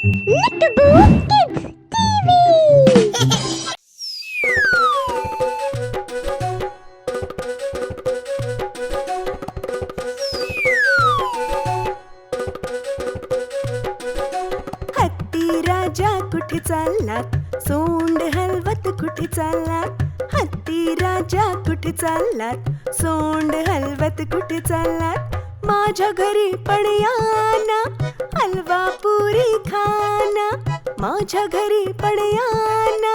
हत्ती राजा कुठे चाललात, सोंड हलवत कुठे चाललात. हत्ती राजा कुठे चाललात, सोंड हलवत कुठे चाललात. माझ्या घरी पण या ना, हलवा पुरी खाना. माझ्या घरी पण या ना,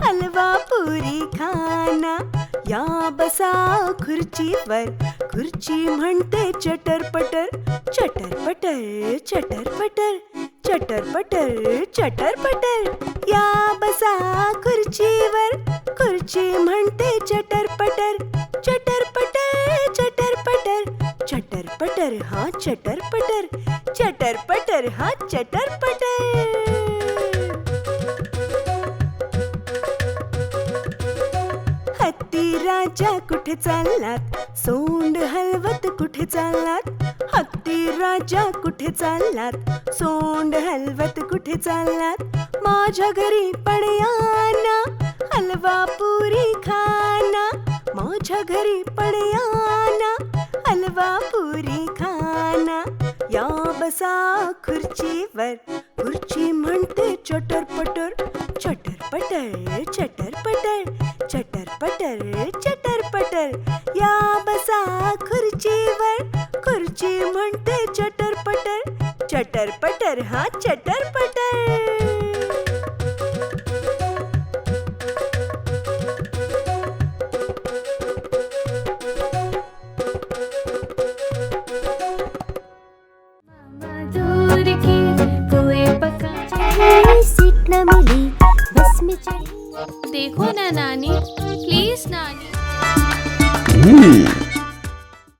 हलवा पुरी खाना. या बसा खुर्चीवर, खुर्ची म्हणते चटरपटर. चटरपटर चटरपटर चटरपटर चटरपटर. या बसा खुर्चीवर, खुर्ची म्हणते चटरपटर. चटरपटर चटरपटर चटरपटर हा चटरपटर. चटरपटर हा चटरपटर. हत्ती राजा कुठे चाललात, सोंड हलवत कुठे चाललात. हत्ती राजा कुठे चाललात, सोंड हलवत कुठे चाललात. माझ्या घरी पण या ना, हलवा पुरी खाना. माझ्या घरी पण या ना, हलवा पुरी खाना. या बसा खुर्चीवर, खुर्ची म्हणते चटरपटर. चटरपटर चटरपटर चटरपटर चटरपटर. या बसा खुर्चीवर, खुर्ची म्हणते चटरपटर. चटरपटर हा चटरपटर. दूर की कोई पका सीट न मिली, बस में चढ़ी. देखो ना नानी, प्लीज नानी.